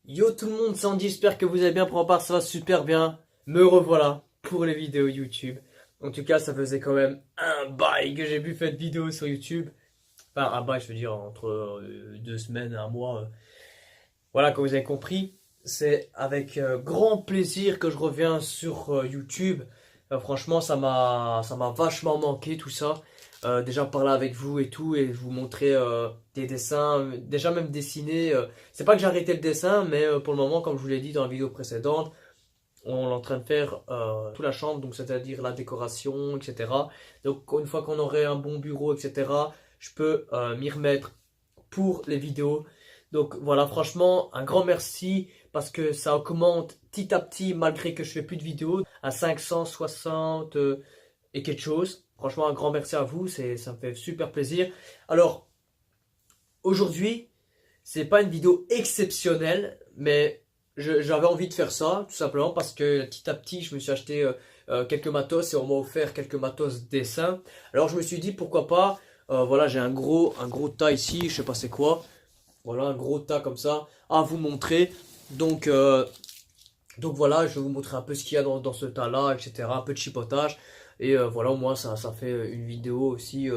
Yo tout le monde, c'est Andy, j'espère que vous allez bien. Pour ma part, ça va super bien. Me revoilà pour les vidéos YouTube. En tout cas, ça faisait quand même un bail que j'ai pu faire de vidéos sur YouTube. Enfin, un bail, je veux dire, entre 2 semaines, un mois. Voilà, comme vous avez compris, c'est avec grand plaisir que je reviens sur YouTube. Franchement, ça m'a vachement manqué tout ça. Déjà parler avec vous et tout, et vous montrer des dessins, déjà même dessinés. C'est pas que j'ai arrêté le dessin, mais pour le moment, comme je vous l'ai dit dans la vidéo précédente, on est en train de faire toute la chambre, donc c'est-à-dire la décoration, etc. Donc une fois qu'on aurait un bon bureau, etc., je peux m'y remettre pour les vidéos. Donc voilà, franchement, un grand merci parce que ça augmente petit à petit malgré que je fais plus de vidéos à 560 et quelque chose. Franchement, un grand merci à vous, ça me fait super plaisir. Alors, aujourd'hui, c'est pas une vidéo exceptionnelle, mais j'avais envie de faire ça tout simplement parce que petit à petit, je me suis acheté quelques matos et on m'a offert quelques matos dessin. Alors, je me suis dit pourquoi pas. Voilà, j'ai un gros tas ici, je sais pas c'est quoi. Voilà, un gros tas comme ça à vous montrer. Donc, euh, donc voilà, je vais vous montrer un peu ce qu'il y a dans ce tas-là, etc. Un peu de chipotage. Et voilà, au moins ça fait une vidéo aussi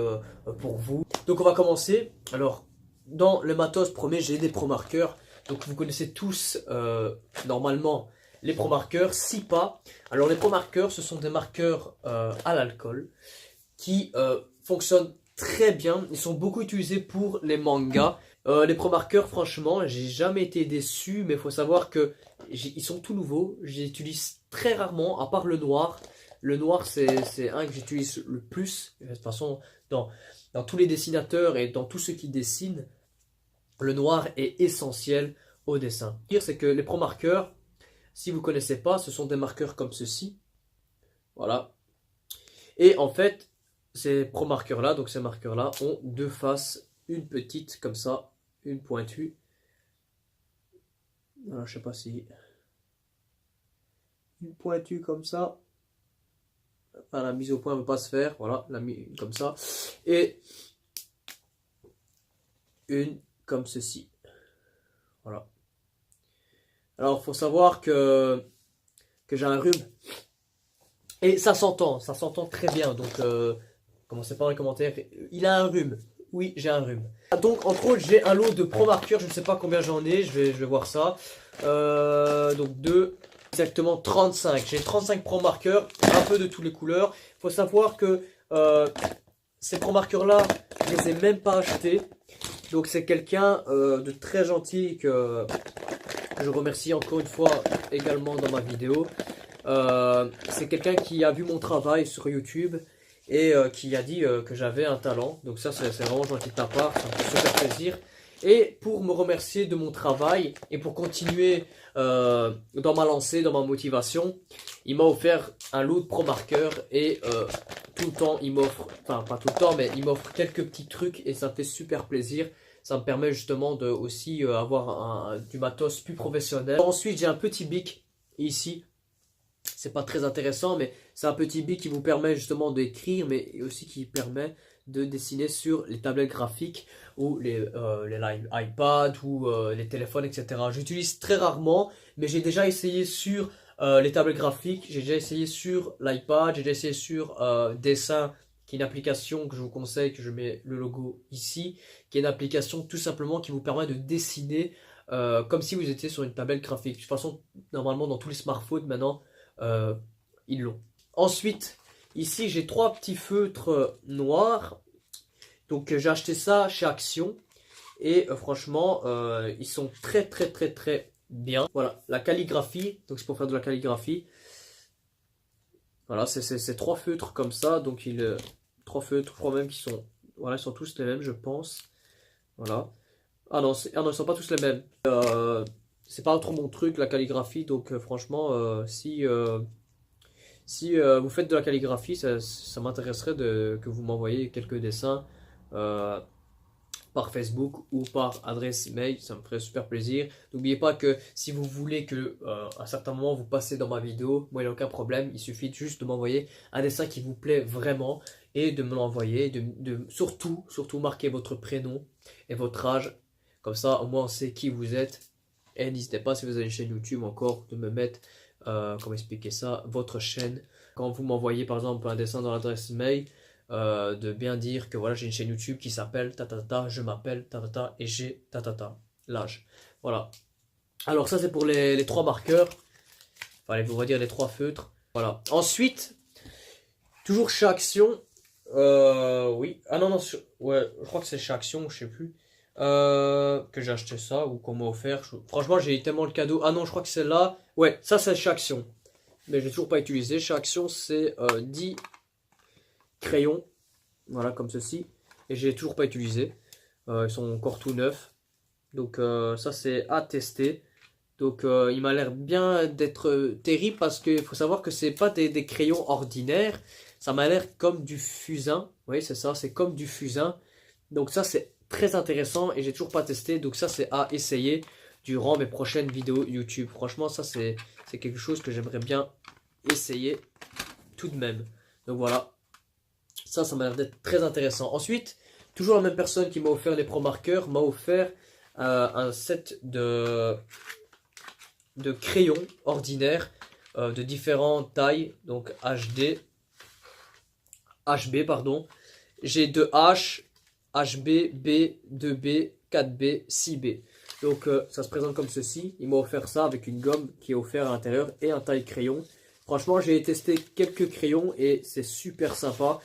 pour vous. Donc on va commencer. Alors, dans le matos, premier, j'ai des pro marqueurs. Donc vous connaissez tous normalement les pro marqueurs. Si pas, alors les pro marqueurs, ce sont des marqueurs à l'alcool qui fonctionnent très bien. Ils sont beaucoup utilisés pour les mangas. Les pro marqueurs, franchement, j'ai jamais été déçu, mais il faut savoir que ils sont tout nouveaux. J'utilise très rarement, à part le noir. Le noir, c'est un que j'utilise le plus. De toute façon, dans tous les dessinateurs et dans tous ceux qui dessinent, le noir est essentiel au dessin. Ce que je veux dire, c'est que les pro marqueurs, si vous ne connaissez pas, ce sont des marqueurs comme ceci. Voilà. Et en fait, ces pro marqueurs là, donc ces marqueurs là, ont deux faces, une petite comme ça, une pointue. Voilà, je sais pas si une pointue comme ça. Enfin, la mise au point ne veut pas se faire. Voilà, la mise comme ça. Et une comme ceci. Voilà. Alors, faut savoir que j'ai un rhume. Et ça s'entend très bien. Donc, commencez pas dans les commentaires. Il a un rhume. Oui, j'ai un rhume. Donc, entre autres, j'ai un lot de pro marqueurs. Je ne sais pas combien j'en ai. Je vais voir ça. Donc, exactement 35. J'ai 35 pro marqueurs. Un peu de toutes les couleurs. Il faut savoir que ces pro marqueurs là, je les ai même pas achetés. Donc, c'est quelqu'un de très gentil que je remercie encore une fois également dans ma vidéo. C'est quelqu'un qui a vu mon travail sur YouTube et qui a dit que j'avais un talent. Donc ça, c'est vraiment gentil de ta part, ça me fait super plaisir. Et pour me remercier de mon travail et pour continuer dans ma lancée, dans ma motivation, il m'a offert un lot de pro marqueurs et tout le temps, il m'offre, enfin pas tout le temps, mais il m'offre quelques petits trucs et ça me fait super plaisir. Ça me permet justement de aussi avoir du matos plus professionnel. Ensuite, j'ai un petit bic ici. C'est pas très intéressant, mais c'est un petit bic qui vous permet justement d'écrire, mais aussi qui permet de dessiner sur les tablettes graphiques ou les iPads ou les téléphones, etc. J'utilise très rarement, mais j'ai déjà essayé sur les tablettes graphiques, j'ai déjà essayé sur l'iPad, j'ai déjà essayé sur Dessin, qui est une application que je vous conseille, que je mets le logo ici, qui est une application tout simplement qui vous permet de dessiner comme si vous étiez sur une tablette graphique. De toute façon, normalement dans tous les smartphones maintenant, euh, ils l'ont. Ensuite, ici j'ai trois petits feutres noirs. Donc j'ai acheté ça chez Action. Et franchement, ils sont très très très très bien. Voilà, la calligraphie. Donc c'est pour faire de la calligraphie. Voilà, c'est trois feutres comme ça. Donc trois feutres, je crois même qu'ils sont. Voilà, ils sont tous les mêmes, je pense. Voilà. Ah non, ils sont pas tous les mêmes. C'est pas trop mon truc, la calligraphie. Donc franchement, si vous faites de la calligraphie, ça m'intéresserait que vous m'envoyiez quelques dessins par Facebook ou par adresse mail, ça me ferait super plaisir. N'oubliez pas que si vous voulez que à un certain moment vous passez dans ma vidéo, moi il n'y a aucun problème, il suffit juste de m'envoyer un dessin qui vous plaît vraiment et de me l'envoyer, surtout marquer votre prénom et votre âge, comme ça au moins on sait qui vous êtes Et n'hésitez pas, si vous avez une chaîne YouTube encore, de me mettre, comment expliquer ça, votre chaîne. Quand vous m'envoyez par exemple un dessin dans l'adresse mail, de bien dire que voilà, j'ai une chaîne YouTube qui s'appelle tatata, je m'appelle tatata et j'ai tatata, l'âge. Voilà. Alors ça c'est pour les trois marqueurs, enfin on va dire les trois feutres. Voilà. Ensuite, toujours chez Action, oui, ah non, non, ouais, je crois que c'est chez Action, je sais plus, que j'ai acheté ça ou qu'on m'a offert. Franchement, j'ai eu tellement le cadeau. Ah non, je crois que c'est là. Ouais, ça c'est chez Action. Mais j'ai toujours pas utilisé. Chez Action, c'est 10 crayons. Voilà, comme ceci. Et j'ai toujours pas utilisé. Ils sont encore tout neufs. Donc ça c'est à tester. Donc il m'a l'air bien d'être terrible parce qu'il faut savoir que c'est pas des crayons ordinaires. Ça m'a l'air comme du fusain. Oui, c'est ça, c'est comme du fusain. Donc ça c'est très intéressant et j'ai toujours pas testé. Donc ça c'est à essayer durant mes prochaines vidéos YouTube. Franchement ça c'est quelque chose que j'aimerais bien essayer tout de même. Donc voilà. Ça m'a l'air d'être très intéressant. Ensuite, toujours la même personne qui m'a offert les Pro Marqueurs m'a offert un set de crayons ordinaires de différentes tailles. Donc HD, HB pardon. J'ai 2H, HB, B, 2B, 4B, 6B. Donc ça se présente comme ceci. Il m'a offert ça avec une gomme qui est offerte à l'intérieur et un taille crayon. Franchement, j'ai testé quelques crayons et c'est super sympa.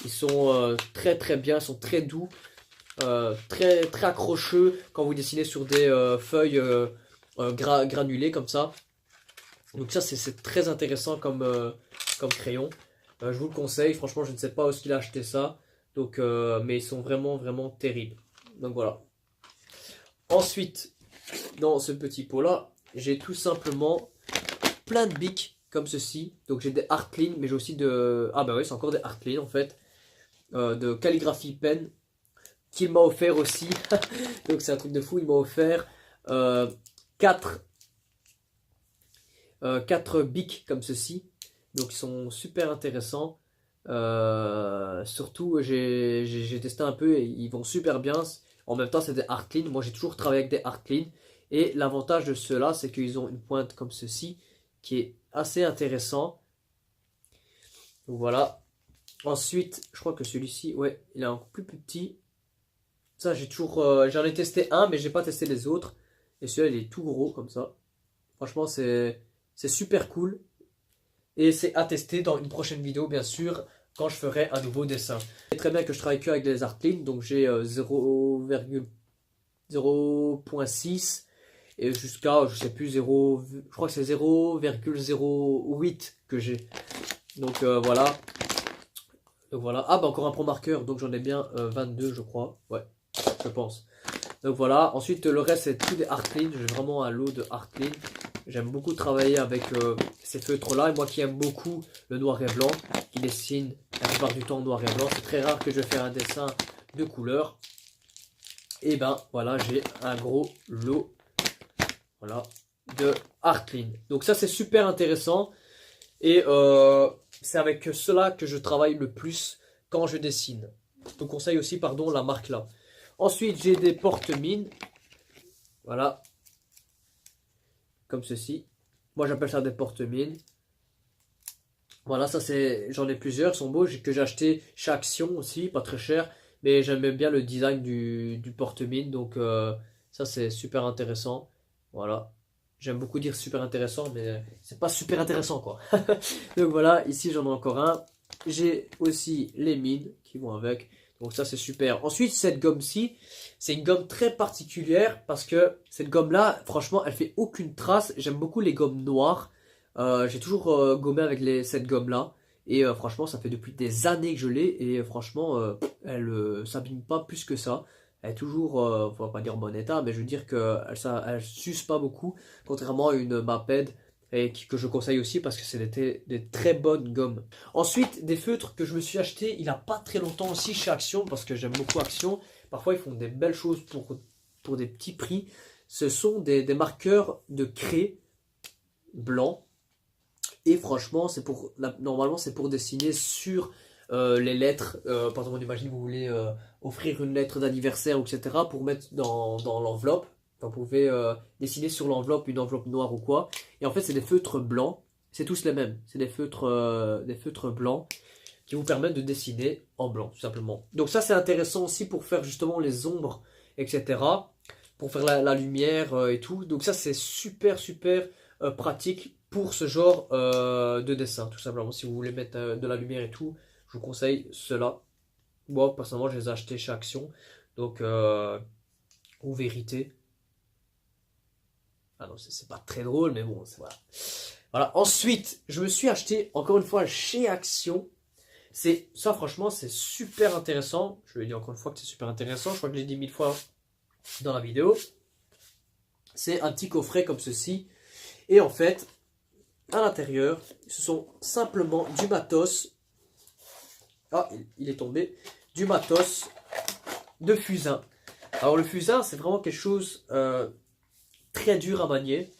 Ils sont très très bien, ils sont très doux, très très accrocheux quand vous dessinez sur des feuilles granulées comme ça. Donc ça c'est très intéressant comme crayon. Je vous le conseille, franchement je ne sais pas où est-ce qu'il a acheté ça. Donc, mais ils sont vraiment vraiment terribles. Donc voilà. Ensuite, dans ce petit pot là, j'ai tout simplement plein de bics comme ceci. Donc j'ai des Artline, mais j'ai aussi de... Ah bah oui, c'est encore des Artline en fait. De calligraphie pen qu'il m'a offert aussi. Donc c'est un truc de fou, il m'a offert 4 bics comme ceci. Donc ils sont super intéressants. Surtout j'ai testé un peu et ils vont super bien. En même temps c'est des Artline. Moi j'ai toujours travaillé avec des Artline. Et l'avantage de ceux-là c'est qu'ils ont une pointe comme ceci qui est assez intéressant. Donc voilà. Ensuite, je crois que celui-ci, ouais, il est un peu plus petit. Ça, j'ai toujours, j'en ai testé un, mais j'ai pas testé les autres. Et celui-là, il est tout gros comme ça. Franchement, c'est super cool. Et c'est à tester dans une prochaine vidéo, bien sûr, quand je ferai un nouveau dessin. C'est très bien que je travaille que avec les Artline, donc j'ai 0,6 et jusqu'à, je sais plus, 0, je crois que c'est 0,08 que j'ai. Donc voilà. Donc voilà, ah bah encore un Pro Marqueur, donc j'en ai bien 22 je crois, ouais, je pense. Donc voilà, ensuite le reste c'est tout des Artline, j'ai vraiment un lot de Artline. J'aime beaucoup travailler avec ces feutres là, et moi qui aime beaucoup le noir et blanc, qui dessine la plupart du temps en noir et blanc, c'est très rare que je fasse un dessin de couleur. Et ben voilà, j'ai un gros lot, voilà, de Artline. Donc ça c'est super intéressant, et c'est avec cela que je travaille le plus quand je dessine. Je vous conseille aussi, pardon, la marque là. Ensuite, j'ai des porte-mines. Voilà. Comme ceci. Moi, j'appelle ça des porte-mines. Voilà, ça c'est, j'en ai plusieurs, ils sont beaux, que j'ai acheté chez Action aussi, pas très cher. Mais j'aime bien le design du porte-mine, donc ça c'est super intéressant. Voilà. J'aime beaucoup dire super intéressant, mais c'est pas super intéressant quoi. Donc voilà, ici j'en ai encore un. J'ai aussi les mines qui vont avec. Donc ça c'est super. Ensuite cette gomme-ci, c'est une gomme très particulière parce que cette gomme-là, franchement, elle fait aucune trace. J'aime beaucoup les gommes noires. J'ai toujours gommé avec cette gomme-là. Et franchement, ça fait depuis des années que je l'ai. Et franchement, elle s'abîme pas plus que ça. Elle est toujours, on va pas dire en bon état, mais je veux dire qu'elle elle s'use pas beaucoup, contrairement à une Maped, et que je conseille aussi parce que c'est des très bonnes gommes. Ensuite, des feutres que je me suis acheté il n'y a pas très longtemps aussi chez Action, parce que j'aime beaucoup Action. Parfois, ils font des belles choses pour des petits prix. Ce sont des marqueurs de craie blanc. Et franchement, normalement, c'est pour dessiner sur les lettres. Par exemple, on imagine que vous voulez offrir une lettre d'anniversaire, etc. pour mettre dans l'enveloppe. Vous pouvez dessiner sur l'enveloppe une enveloppe noire ou quoi. Et en fait, c'est des feutres blancs. C'est tous les mêmes. C'est des feutres blancs qui vous permettent de dessiner en blanc, tout simplement. Donc ça, c'est intéressant aussi pour faire justement les ombres, etc. Pour faire la lumière et tout. Donc ça, c'est super, super pratique pour ce genre de dessin, tout simplement. Si vous voulez mettre de la lumière et tout, je vous conseille cela. Moi, personnellement, je les ai achetés chez Action. Donc, ou Vérité. Ah non, c'est pas très drôle, mais bon, voilà. Voilà. Ensuite, je me suis acheté, encore une fois, chez Action. Ça, franchement, c'est super intéressant. Je vais dire encore une fois que c'est super intéressant. Je crois que je l'ai dit 1000 fois dans la vidéo. C'est un petit coffret comme ceci. Et en fait, à l'intérieur, ce sont simplement du matos. Ah, il est tombé. Du matos de fusain. Alors le fusain, c'est vraiment quelque chose très dur à manier.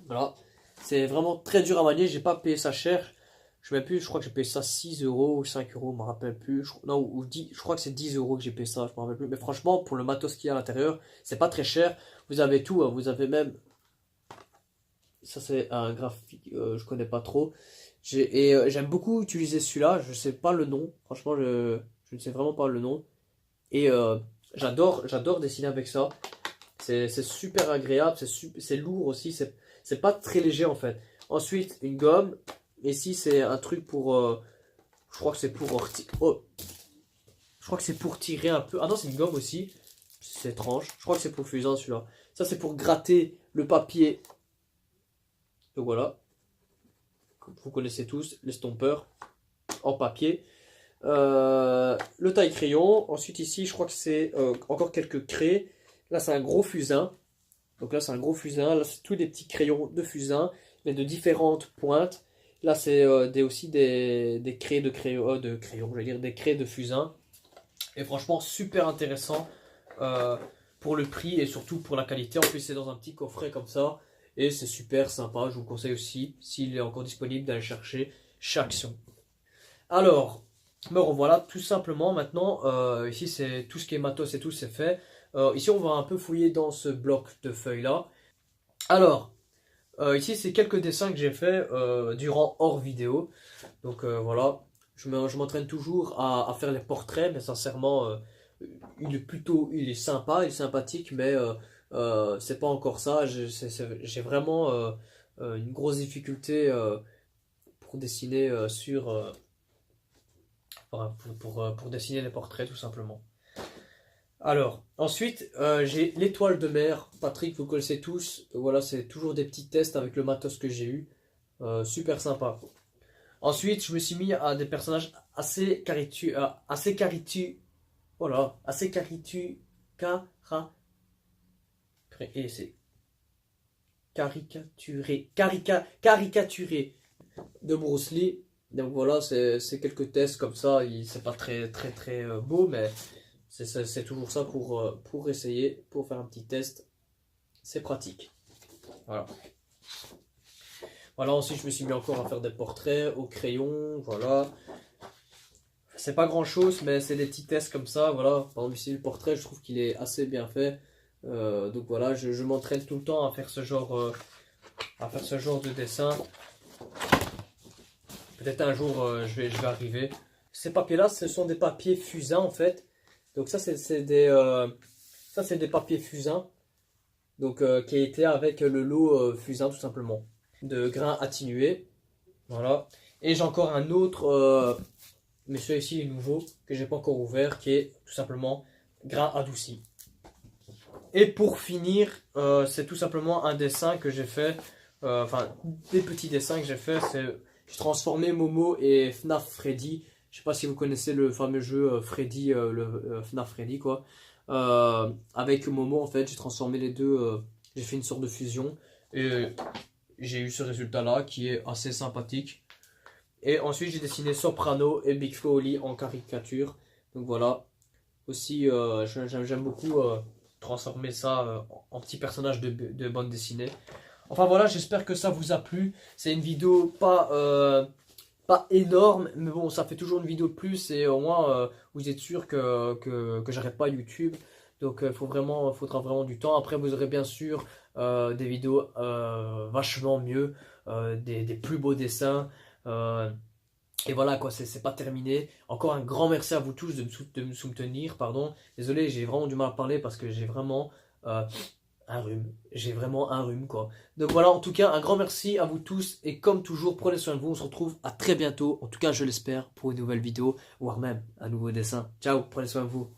Voilà. C'est vraiment très dur à manier. J'ai pas payé ça cher. Je ne sais plus, je crois que j'ai payé ça 6 euros ou 5 euros, je ne me rappelle plus. Non, ou 10, je crois que c'est 10 euros que j'ai payé ça, je ne me rappelle plus. Mais franchement, pour le matos qu'il y a à l'intérieur, c'est pas très cher. Vous avez tout, hein. Vous avez même... Ça, c'est un graphique, je connais pas trop. J'aime beaucoup utiliser celui-là, je sais pas le nom. Franchement, je ne sais vraiment pas le nom. Et j'adore dessiner avec ça. C'est super agréable, c'est lourd aussi, c'est pas très léger en fait. Ensuite, une gomme. Ici, c'est un truc pour... je crois que c'est pour... je crois que c'est pour tirer un peu... Ah non, c'est une gomme aussi. C'est étrange. Je crois que c'est pour fusain celui-là. Ça, c'est pour gratter le papier. Donc voilà. Vous connaissez tous, l'estompeur en papier. Le taille-crayon. Ensuite, ici, je crois que c'est encore quelques craies. Là, c'est un gros fusain. Donc là, c'est un gros fusain. Là, c'est tous des petits crayons de fusain, mais de différentes pointes. Là, c'est aussi des craies de crayon, je vais dire des craies de fusain. Et franchement, super intéressant pour le prix et surtout pour la qualité. En plus, c'est dans un petit coffret comme ça. Et c'est super sympa. Je vous conseille aussi, s'il est encore disponible, d'aller chercher chez Action. Alors, me revoilà tout simplement maintenant. Ici, c'est tout ce qui est matos et tout, c'est fait. Ici, on va un peu fouiller dans ce bloc de feuilles là. Alors, ici, c'est quelques dessins que j'ai fait durant hors vidéo. Donc voilà, je m'entraîne toujours à faire les portraits, mais sincèrement, il est sympa, il est sympathique, mais c'est pas encore ça. J'ai vraiment une grosse difficulté pour dessiner pour dessiner les portraits, tout simplement. Alors, ensuite, j'ai l'étoile de mer. Patrick, vous connaissez tous. Voilà, c'est toujours des petits tests avec le matos que j'ai eu. Super sympa. Ensuite, je me suis mis à des personnages assez voilà, assez et c'est caricaturé de Bruce Lee. Donc voilà, c'est quelques tests comme ça. C'est pas très beau, mais c'est toujours ça pour essayer, pour faire un petit test. C'est pratique. Voilà. Voilà, ensuite je me suis mis encore à faire des portraits au crayon. Voilà. C'est pas grand chose, mais c'est des petits tests comme ça. Voilà. Par exemple, ici le portrait, je trouve qu'il est assez bien fait. Donc voilà, je m'entraîne tout le temps à faire ce genre de dessin. Peut-être un jour je vais arriver. Ces papiers-là, ce sont des papiers fusains en fait. Donc ça c'est des papiers fusains. Donc qui a été avec le lot fusain tout simplement. De grains atténués. Voilà. Et j'ai encore un autre, mais celui-ci est nouveau, que j'ai pas encore ouvert, qui est tout simplement grains adoucis. Et pour finir, c'est tout simplement un dessin que j'ai fait, enfin des petits dessins que j'ai fait, j'ai transformé Momo et FNAF Freddy. Je sais pas si vous connaissez le fameux jeu Freddy, le FNAF Freddy quoi. Avec Momo en fait, j'ai transformé les deux, j'ai fait une sorte de fusion et j'ai eu ce résultat là qui est assez sympathique. Et ensuite j'ai dessiné Soprano et Big Flo Oli en caricature. Donc voilà. Aussi j'aime beaucoup transformer ça en petit personnage de bande dessinée. Enfin voilà, j'espère que ça vous a plu. C'est une vidéo pas énorme, mais bon, ça fait toujours une vidéo de plus et au moins vous êtes sûr que j'arrête pas YouTube. Donc faudra vraiment du temps. Après vous aurez bien sûr des vidéos vachement mieux, des plus beaux dessins. Et voilà quoi, c'est pas terminé. Encore un grand merci à vous tous de me soutenir, pardon. Désolé, j'ai vraiment du mal à parler parce que j'ai vraiment un rhume. J'ai vraiment un rhume quoi. Donc voilà, en tout cas, un grand merci à vous tous. Et comme toujours, prenez soin de vous. On se retrouve à très bientôt. En tout cas, je l'espère, pour une nouvelle vidéo, voire même un nouveau dessin. Ciao, prenez soin de vous.